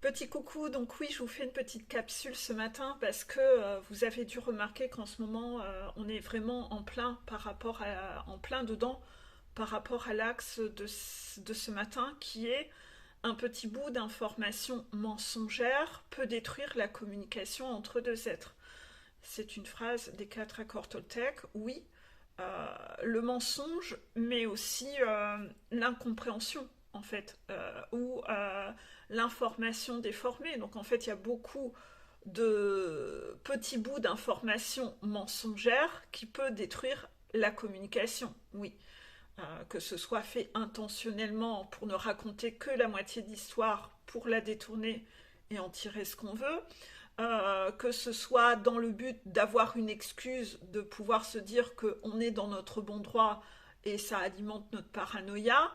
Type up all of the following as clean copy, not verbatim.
Petit coucou, donc oui, je vous fais une petite capsule ce matin parce que vous avez dû remarquer qu'en ce moment, on est vraiment en plein en plein dedans par rapport à l'axe de ce matin qui est un petit bout d'information mensongère peut détruire la communication entre deux êtres. C'est une phrase des quatre accords Toltec, oui, le mensonge, mais aussi l'incompréhension, en fait, ou l'information déformée. Donc, en fait, il y a beaucoup de petits bouts d'informations mensongères qui peuvent détruire la communication, oui. Que ce soit fait intentionnellement pour ne raconter que la moitié de l'histoire, pour la détourner et en tirer ce qu'on veut, que ce soit dans le but d'avoir une excuse, de pouvoir se dire qu'on est dans notre bon droit et ça alimente notre paranoïa.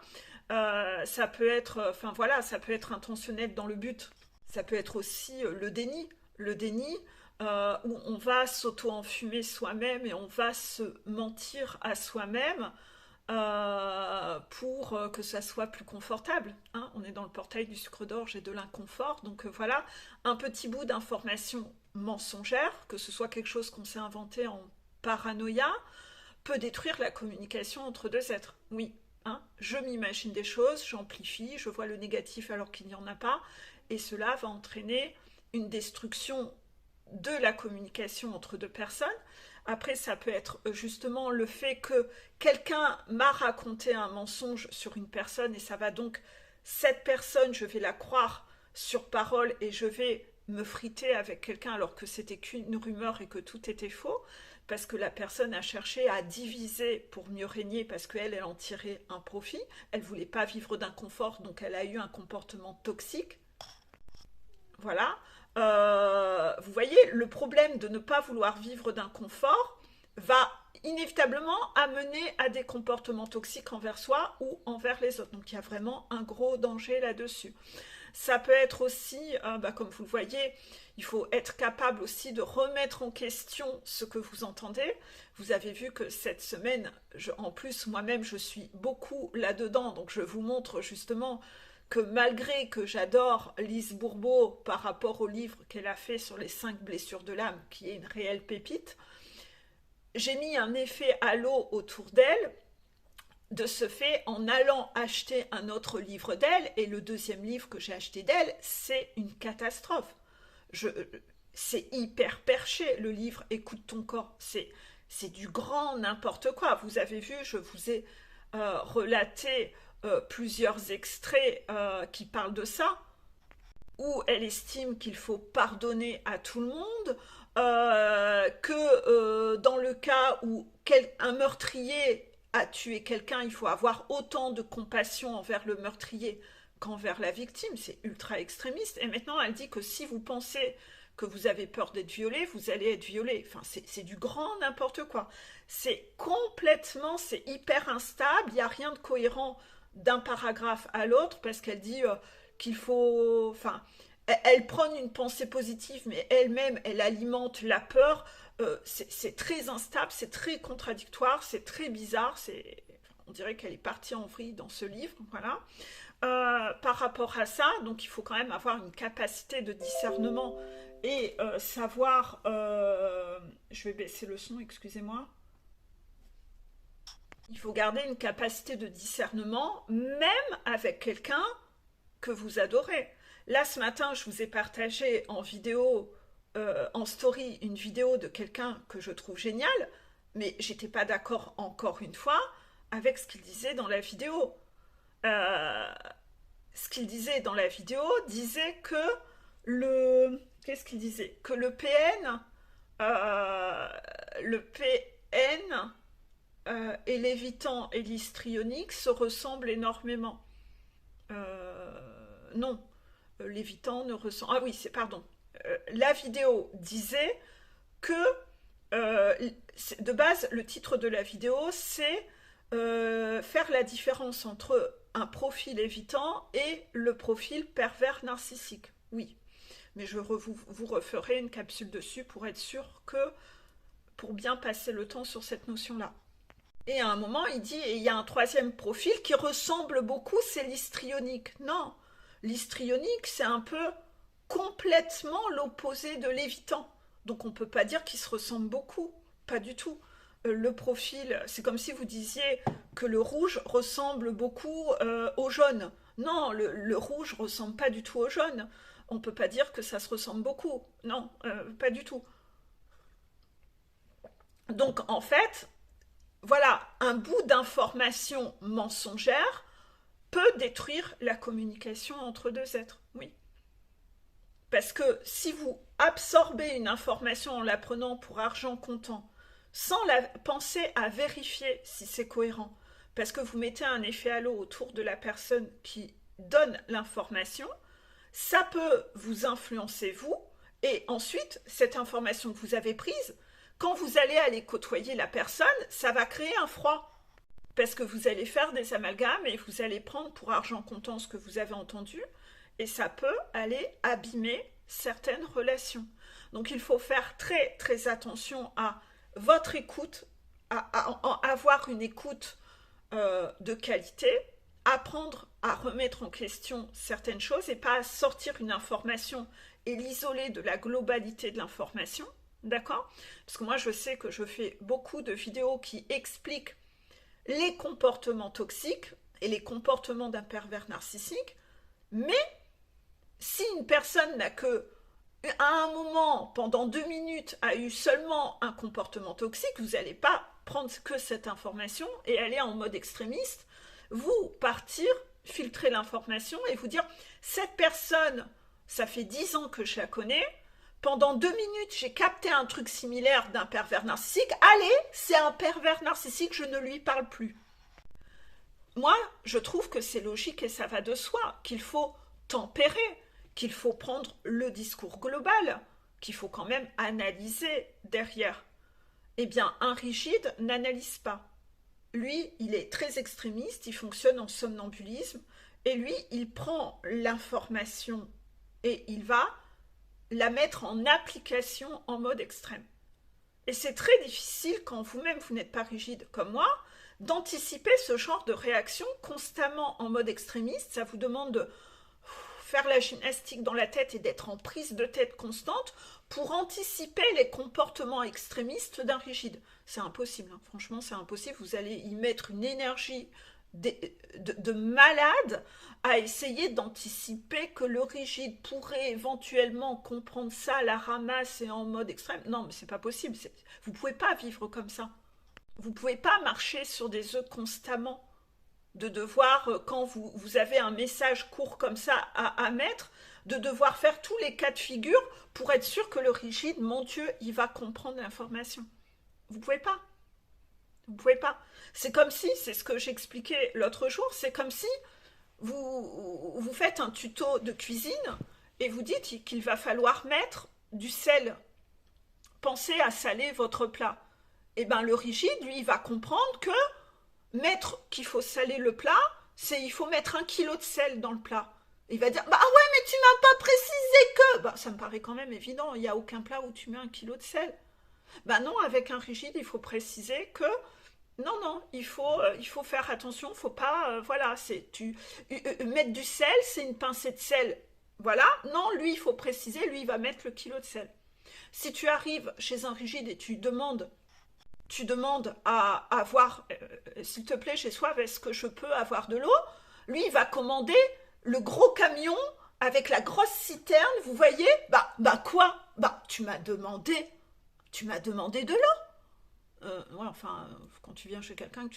Ça peut être, enfin voilà, ça peut être intentionnel dans le but. Ça peut être aussi le déni où on va s'auto-enfumer soi-même et on va se mentir à soi-même pour que ça soit plus confortable. Hein. On est dans le portail du sucre d'orge et de l'inconfort. Donc voilà, un petit bout d'information mensongère, que ce soit quelque chose qu'on s'est inventé en paranoïa, peut détruire la communication entre deux êtres. Oui, hein, je m'imagine des choses, j'amplifie, je vois le négatif alors qu'il n'y en a pas, et cela va entraîner une destruction de la communication entre deux personnes. Après, ça peut être justement le fait que quelqu'un m'a raconté un mensonge sur une personne et ça va donc, cette personne, je vais la croire sur parole et je vais me friter avec quelqu'un alors que c'était qu'une rumeur et que tout était faux, parce que la personne a cherché à diviser pour mieux régner parce qu'elle, elle en tirait un profit, elle ne voulait pas vivre d'inconfort, donc elle a eu un comportement toxique. Voilà. Vous voyez, le problème de ne pas vouloir vivre d'inconfort va inévitablement amener à des comportements toxiques envers soi ou envers les autres. Donc il y a vraiment un gros danger là-dessus. Ça peut être aussi, comme vous le voyez, il faut être capable aussi de remettre en question ce que vous entendez. Vous avez vu que cette semaine, en plus, moi-même, je suis beaucoup là-dedans. Donc je vous montre justement que malgré que j'adore Lise Bourbeau par rapport au livre qu'elle a fait sur les 5 blessures de l'âme, qui est une réelle pépite, j'ai mis un effet halo autour d'elle, de ce fait en allant acheter un autre livre d'elle, et le deuxième livre que j'ai acheté d'elle, c'est une catastrophe. C'est hyper perché, le livre Écoute ton corps, c'est du grand n'importe quoi. Vous avez vu, je vous ai relaté plusieurs extraits qui parlent de ça, où elle estime qu'il faut pardonner à tout le monde, que dans le cas où un meurtrier a tué quelqu'un, il faut avoir autant de compassion envers le meurtrier qu'envers la victime. C'est ultra extrémiste. Et maintenant, elle dit que si vous pensez que vous avez peur d'être violé, vous allez être violé. Enfin, c'est du grand n'importe quoi. C'est hyper instable. Il n'y a rien de cohérent d'un paragraphe à l'autre parce qu'elle dit qu'il faut... Enfin, elle prône une pensée positive, mais elle-même, elle alimente la peur. C'est très instable, c'est très contradictoire, c'est très bizarre. On dirait qu'elle est partie en vrille dans ce livre. Voilà. Par rapport à ça, donc il faut quand même avoir une capacité de discernement et savoir... je vais baisser le son, excusez-moi. Il faut garder une capacité de discernement, même avec quelqu'un que vous adorez. Là, ce matin, je vous ai partagé en vidéo, en story, une vidéo de quelqu'un que je trouve génial, mais j'étais pas d'accord encore une fois avec ce qu'il disait dans la vidéo. Euh, Ce qu'il disait dans la vidéo disait que qu'est-ce qu'il disait? Que le PN et l'évitant et l'histrionique se ressemblent énormément. Non, l'évitant ne ressent... Ah oui, pardon. La vidéo disait que, de base, le titre de la vidéo, c'est faire la différence entre un profil évitant et le profil pervers narcissique. Oui, mais vous referai une capsule dessus pour être sûr que, pour bien passer le temps sur cette notion-là. Et à un moment, il dit, et il y a un troisième profil qui ressemble beaucoup, c'est l'histrionique. Non, l'histrionique, c'est un peu complètement l'opposé de l'évitant. Donc on ne peut pas dire qu'ils se ressemblent beaucoup, pas du tout. Le profil, c'est comme si vous disiez que le rouge ressemble beaucoup au jaune. Non, le rouge ressemble pas du tout au jaune. On ne peut pas dire que ça se ressemble beaucoup. Non, pas du tout. Donc en fait, voilà, un bout d'information mensongère peut détruire la communication entre deux êtres. Oui. Parce que si vous absorbez une information en la prenant pour argent comptant, sans la penser à vérifier si c'est cohérent, parce que vous mettez un effet halo autour de la personne qui donne l'information, ça peut vous influencer vous, et ensuite, cette information que vous avez prise, quand vous allez aller côtoyer la personne, ça va créer un froid. Parce que vous allez faire des amalgames et vous allez prendre pour argent comptant ce que vous avez entendu, et ça peut aller abîmer certaines relations. Donc il faut faire très très attention à votre écoute, à avoir une écoute de qualité, apprendre à remettre en question certaines choses et pas à sortir une information et l'isoler de la globalité de l'information, d'accord? Parce que moi je sais que je fais beaucoup de vidéos qui expliquent les comportements toxiques et les comportements d'un pervers narcissique, mais si une personne n'a que, à un moment, pendant 2 minutes, a eu seulement un comportement toxique, vous n'allez pas prendre que cette information et aller en mode extrémiste, vous partir, filtrer l'information et vous dire, cette personne, ça fait 10 ans que je la connais, pendant 2 minutes, j'ai capté un truc similaire d'un pervers narcissique, allez, c'est un pervers narcissique, je ne lui parle plus. Moi, je trouve que c'est logique et ça va de soi, qu'il faut tempérer, qu'il faut prendre le discours global, qu'il faut quand même analyser derrière. Eh bien, un rigide n'analyse pas. Lui, il est très extrémiste, il fonctionne en somnambulisme, et lui, il prend l'information et il va la mettre en application en mode extrême. Et c'est très difficile quand vous-même vous n'êtes pas rigide comme moi, d'anticiper ce genre de réaction constamment en mode extrémiste. Ça vous demande de faire la gymnastique dans la tête et d'être en prise de tête constante pour anticiper les comportements extrémistes d'un rigide. C'est impossible, hein. Franchement c'est impossible, vous allez y mettre une énergie de malade à essayer d'anticiper que le rigide pourrait éventuellement comprendre ça, la ramasse et en mode extrême. Non mais c'est pas possible, vous pouvez pas vivre comme ça. Vous pouvez pas marcher sur des œufs constamment. De devoir, quand vous avez un message court comme ça à mettre, de devoir faire tous les cas de figure pour être sûr que le rigide, mon Dieu, il va comprendre l'information. Vous pouvez pas. Vous pouvez pas. C'est comme si, c'est ce que j'expliquais l'autre jour, c'est comme si vous faites un tuto de cuisine et vous dites qu'il va falloir mettre du sel. Pensez à saler votre plat. Et bien le rigide, lui, il va comprendre que mettre qu'il faut saler le plat, c'est il faut mettre 1 kilo de sel dans le plat. Il va dire, bah ouais, mais tu m'as pas précisé que... Bah ça me paraît quand même évident, il n'y a aucun plat où tu mets 1 kilo de sel. Bah non, avec un rigide, il faut préciser que... Non, non, il faut faire attention, il ne faut pas... voilà, mettre du sel, c'est une pincée de sel. Voilà, non, lui, il faut préciser, lui, il va mettre le kilo de sel. Si tu arrives chez un rigide et tu demandes à avoir, s'il te plaît, j'ai soif, est-ce que je peux avoir de l'eau? Lui, il va commander le gros camion avec la grosse citerne, vous voyez? Bah quoi? Bah, tu m'as demandé de l'eau. Ouais, enfin, quand tu viens chez quelqu'un,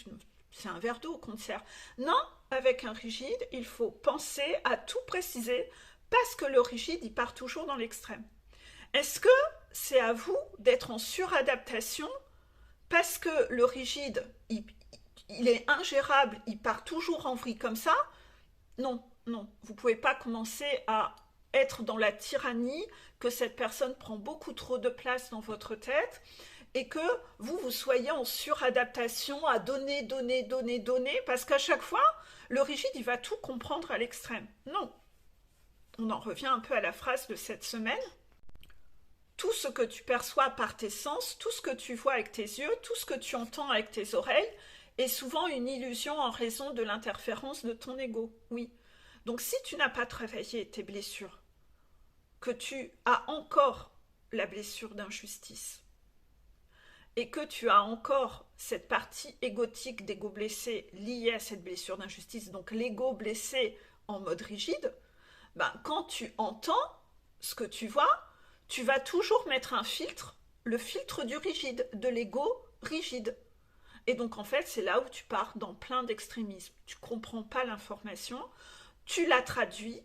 c'est un verre d'eau qu'on te sert. Non, avec un rigide, il faut penser à tout préciser parce que le rigide, il part toujours dans l'extrême. Est-ce que c'est à vous d'être en suradaptation parce que le rigide, il est ingérable, il part toujours en vrille comme ça? Non, non, vous ne pouvez pas commencer à être dans la tyrannie, que cette personne prend beaucoup trop de place dans votre tête et que vous soyez en suradaptation à donner, parce qu'à chaque fois, le rigide, il va tout comprendre à l'extrême. Non. On en revient un peu à la phrase de cette semaine. Tout ce que tu perçois par tes sens, tout ce que tu vois avec tes yeux, tout ce que tu entends avec tes oreilles, est souvent une illusion en raison de l'interférence de ton ego. Oui. Donc si tu n'as pas travaillé tes blessures, que tu as encore la blessure d'injustice et que tu as encore cette partie égotique d'ego blessé liée à cette blessure d'injustice, donc l'ego blessé en mode rigide, ben, quand tu entends ce que tu vois, tu vas toujours mettre un filtre, le filtre du rigide, de l'ego rigide. Et donc en fait, c'est là où tu pars dans plein d'extrémismes. Tu ne comprends pas l'information, tu la traduis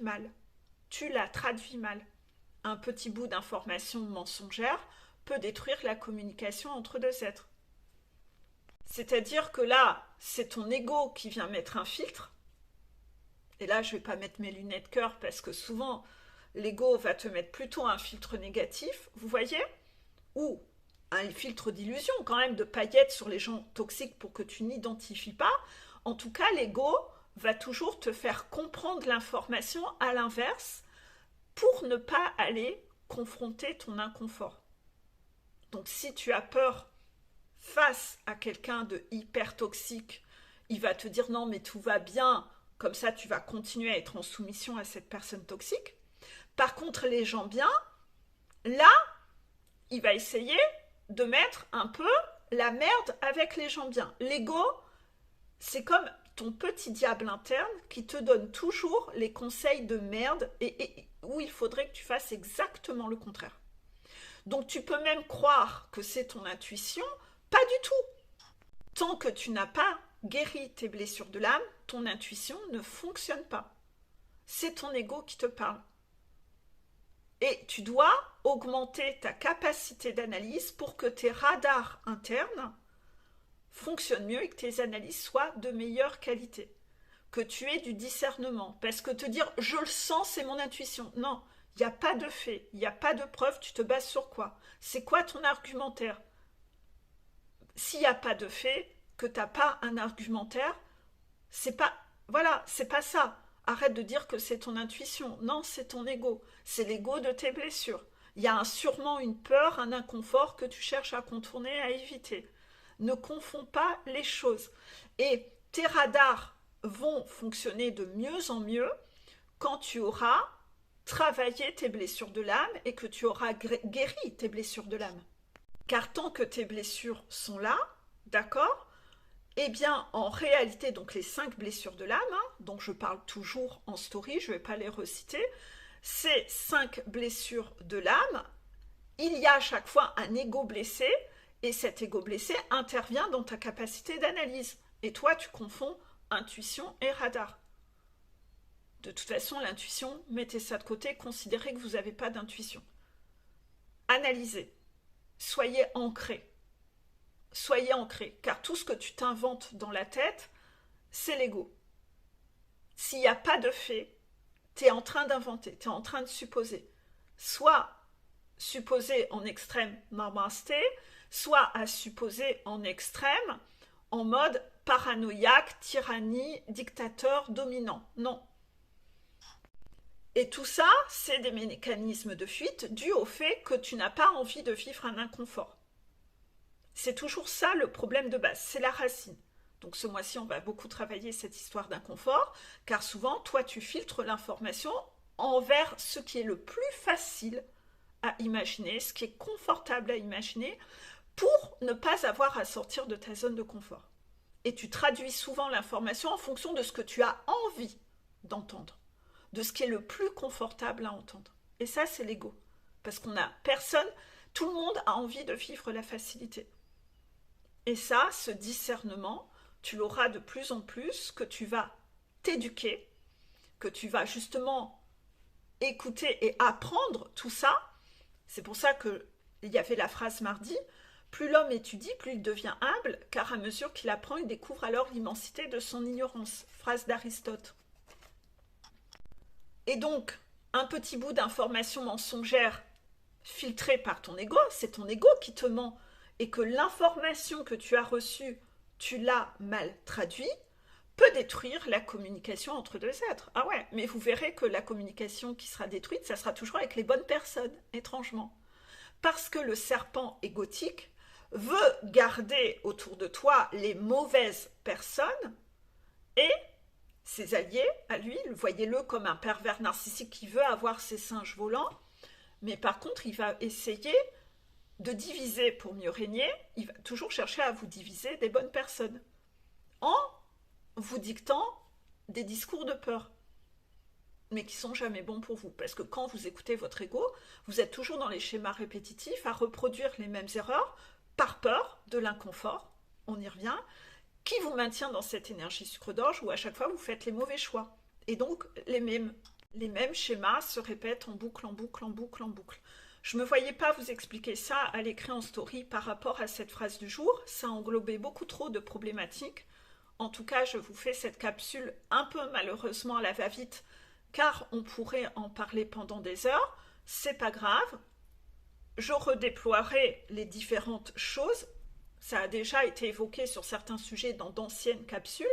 mal. Tu la traduis mal. Un petit bout d'information mensongère peut détruire la communication entre deux êtres. C'est-à-dire que là, c'est ton ego qui vient mettre un filtre. Et là, je ne vais pas mettre mes lunettes cœur parce que souvent, l'ego va te mettre plutôt un filtre négatif, vous voyez, ou un filtre d'illusion quand même, de paillettes sur les gens toxiques pour que tu n'identifies pas. En tout cas, l'ego va toujours te faire comprendre l'information à l'inverse pour ne pas aller confronter ton inconfort. Donc si tu as peur face à quelqu'un de hyper toxique, il va te dire non mais tout va bien, comme ça tu vas continuer à être en soumission à cette personne toxique. Par contre les gens bien, là, il va essayer de mettre un peu la merde avec les gens bien. L'ego, c'est comme ton petit diable interne qui te donne toujours les conseils de merde et où il faudrait que tu fasses exactement le contraire. Donc tu peux même croire que c'est ton intuition, pas du tout. Tant que tu n'as pas guéri tes blessures de l'âme, ton intuition ne fonctionne pas. C'est ton ego qui te parle. Et tu dois augmenter ta capacité d'analyse pour que tes radars internes fonctionnent mieux et que tes analyses soient de meilleure qualité. Que tu aies du discernement. Parce que te dire « je le sens, c'est mon intuition ». Non, il n'y a pas de fait, il n'y a pas de preuve, tu te bases sur quoi? C'est quoi ton argumentaire? S'il n'y a pas de fait, que tu n'as pas un argumentaire, c'est pas... Voilà, c'est pas ça. Arrête de dire que c'est ton intuition. Non, c'est ton ego. C'est l'ego de tes blessures. Il y a sûrement une peur, un inconfort que tu cherches à contourner, à éviter. Ne confonds pas les choses. Et tes radars vont fonctionner de mieux en mieux quand tu auras travaillé tes blessures de l'âme et que tu auras guéri tes blessures de l'âme. Car tant que tes blessures sont là, d'accord, eh bien, en réalité, donc les 5 blessures de l'âme, dont je parle toujours en story, je ne vais pas les reciter, ces 5 blessures de l'âme, il y a à chaque fois un ego blessé, et cet ego blessé intervient dans ta capacité d'analyse. Et toi, tu confonds intuition et radar. De toute façon, l'intuition, mettez ça de côté, considérez que vous n'avez pas d'intuition. Analysez. Soyez ancrés. Soyez ancrés, car tout ce que tu t'inventes dans la tête, c'est l'ego. S'il n'y a pas de fait, tu es en train d'inventer, tu es en train de supposer. Soit supposer en extrême namasté, soit à supposer en extrême, en mode paranoïaque, tyrannie, dictateur, dominant. Non. Et tout ça, c'est des mécanismes de fuite dus au fait que tu n'as pas envie de vivre un inconfort. C'est toujours ça le problème de base, c'est la racine. Donc ce mois-ci, on va beaucoup travailler cette histoire d'inconfort, car souvent, toi, tu filtres l'information envers ce qui est le plus facile à imaginer, ce qui est confortable à imaginer, pour ne pas avoir à sortir de ta zone de confort. Et tu traduis souvent l'information en fonction de ce que tu as envie d'entendre, de ce qui est le plus confortable à entendre. Et ça, c'est l'ego. Parce qu'on a personne, tout le monde a envie de vivre la facilité. Et ça, ce discernement, tu l'auras de plus en plus, que tu vas t'éduquer, que tu vas justement écouter et apprendre tout ça. C'est pour ça qu'il y avait la phrase mardi, plus l'homme étudie, plus il devient humble, car à mesure qu'il apprend, il découvre alors l'immensité de son ignorance. Phrase d'Aristote. Et donc, un petit bout d'information mensongère filtrée par ton ego, c'est ton ego qui te ment, et que l'information que tu as reçue, tu l'as mal traduite, peut détruire la communication entre deux êtres. Ah ouais, mais vous verrez que la communication qui sera détruite, ça sera toujours avec les bonnes personnes, étrangement. Parce que le serpent égotique veut garder autour de toi les mauvaises personnes et ses alliés à lui, voyez-le comme un pervers narcissique qui veut avoir ses singes volants, mais par contre, il va essayer de diviser pour mieux régner, il va toujours chercher à vous diviser des bonnes personnes, en vous dictant des discours de peur, mais qui sont jamais bons pour vous. Parce que quand vous écoutez votre ego, vous êtes toujours dans les schémas répétitifs, à reproduire les mêmes erreurs, par peur de l'inconfort, on y revient, qui vous maintient dans cette énergie sucre d'orge où à chaque fois vous faites les mauvais choix. Et donc les mêmes schémas se répètent en boucle, en boucle, en boucle, en boucle. Je ne me voyais pas vous expliquer ça à l'écrit en story par rapport à cette phrase du jour. Ça englobait beaucoup trop de problématiques. En tout cas, je vous fais cette capsule un peu malheureusement à la va-vite, car on pourrait en parler pendant des heures. C'est pas grave. Je redéploierai les différentes choses. Ça a déjà été évoqué sur certains sujets dans d'anciennes capsules.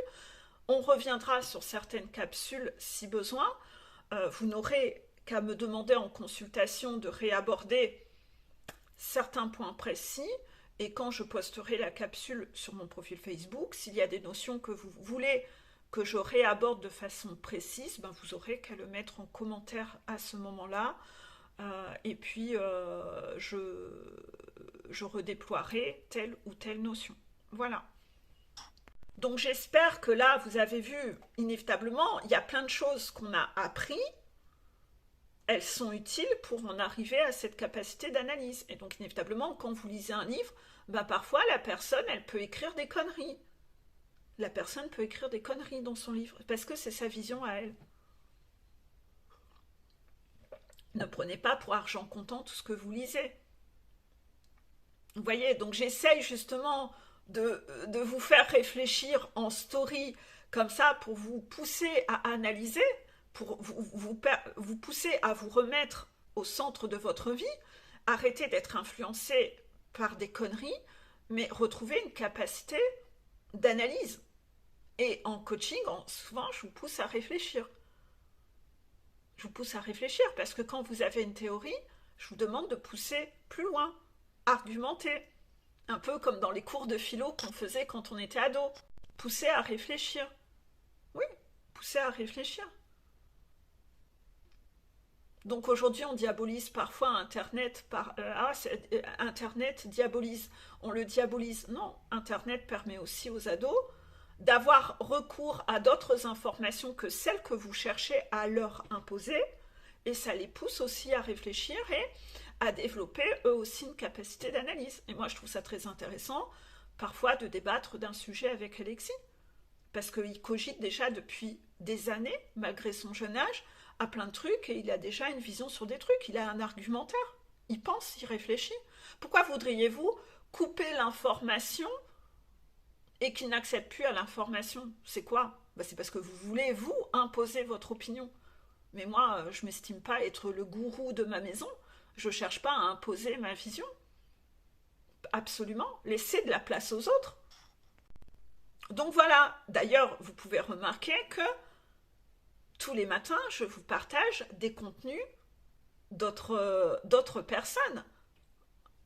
On reviendra sur certaines capsules si besoin. Vous n'aurez qu'à me demander en consultation de réaborder certains points précis. Et quand je posterai la capsule sur mon profil Facebook, s'il y a des notions que vous voulez que je réaborde de façon précise, ben vous aurez qu'à le mettre en commentaire à ce moment-là. Et puis, je redéploierai telle ou telle notion. Voilà. Donc j'espère que là, vous avez vu, inévitablement, il y a plein de choses qu'on a appris. Elles sont utiles pour en arriver à cette capacité d'analyse. Et donc inévitablement, quand vous lisez un livre, ben parfois la personne, elle peut écrire des conneries. La personne peut écrire des conneries dans son livre, parce que c'est sa vision à elle. Ne prenez pas pour argent comptant tout ce que vous lisez. Vous voyez, donc j'essaye justement de vous faire réfléchir en story comme ça pour vous pousser à analyser, pour vous pousser à vous remettre au centre de votre vie, arrêter d'être influencé par des conneries, mais retrouver une capacité d'analyse. Et en coaching, souvent, je vous pousse à réfléchir. Je vous pousse à réfléchir parce que quand vous avez une théorie, je vous demande de pousser plus loin, argumenter. Un peu comme dans les cours de philo qu'on faisait quand on était ado. Pousser à réfléchir. Oui, pousser à réfléchir. Donc aujourd'hui, on diabolise parfois Internet. Internet diabolise. On le diabolise. Non, Internet permet aussi aux ados d'avoir recours à d'autres informations que celles que vous cherchez à leur imposer, et ça les pousse aussi à réfléchir et à développer eux aussi une capacité d'analyse. Et moi je trouve ça très intéressant parfois de débattre d'un sujet avec Alexis, parce qu'il cogite déjà depuis des années, malgré son jeune âge, à plein de trucs, et il a déjà une vision sur des trucs, il a un argumentaire, il pense, il réfléchit. Pourquoi voudriez-vous couper l'information et qu'il n'accède plus à l'information? C'est quoi? C'est parce que vous voulez, vous, imposer votre opinion. Mais moi, je ne m'estime pas être le gourou de ma maison. Je ne cherche pas à imposer ma vision. Absolument. Laissez de la place aux autres. Donc voilà. D'ailleurs, vous pouvez remarquer que tous les matins, je vous partage des contenus d'autres personnes.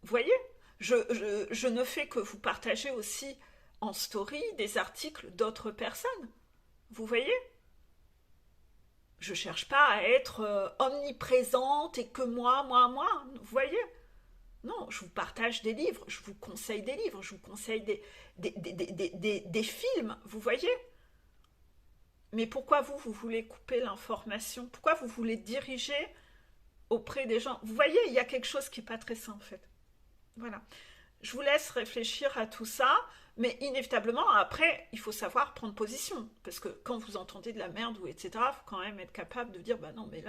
Vous voyez, je ne fais que vous partager aussi en story des articles d'autres personnes. Vous voyez? Je ne cherche pas à être omniprésente et que moi. Vous voyez? Non, je vous partage des livres, je vous conseille des livres, je vous conseille des films, vous voyez? Mais pourquoi vous voulez couper l'information? Pourquoi vous voulez diriger auprès des gens? Vous voyez, il y a quelque chose qui n'est pas très sain en fait. Voilà. Je vous laisse réfléchir à tout ça, mais inévitablement, après, il faut savoir prendre position. Parce que quand vous entendez de la merde ou etc., il faut quand même être capable de dire, bah non, mais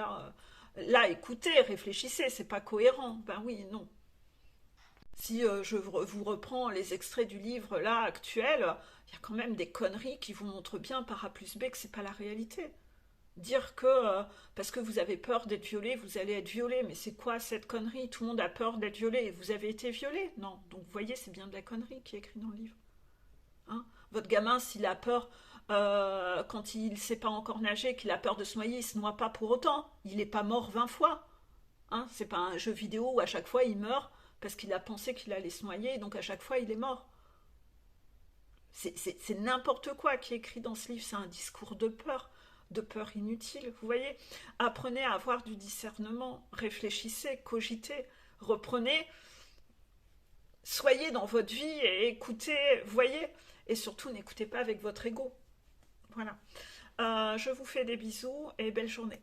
là écoutez, réfléchissez, c'est pas cohérent. Ben oui, non. Si je vous reprends les extraits du livre là actuel, il y a quand même des conneries qui vous montrent bien par A plus B que c'est pas la réalité. Dire que parce que vous avez peur d'être violé, vous allez être violé, mais c'est quoi cette connerie? Tout le monde a peur d'être violé et vous avez été violé? Non, donc vous voyez, c'est bien de la connerie qui est écrit dans le livre. Hein, votre gamin, s'il a peur quand il ne sait pas encore nager, qu'il a peur de se noyer, il ne se noie pas pour autant. Il n'est pas mort 20 fois. Hein, c'est pas un jeu vidéo où à chaque fois il meurt parce qu'il a pensé qu'il allait se noyer, et donc à chaque fois il est mort. C'est n'importe quoi qui est écrit dans ce livre, c'est un discours de peur. de peur inutile, vous voyez. Apprenez à avoir du discernement, réfléchissez, cogitez, reprenez, soyez dans votre vie et écoutez, voyez, et surtout n'écoutez pas avec votre ego. Voilà. Je vous fais des bisous et belle journée.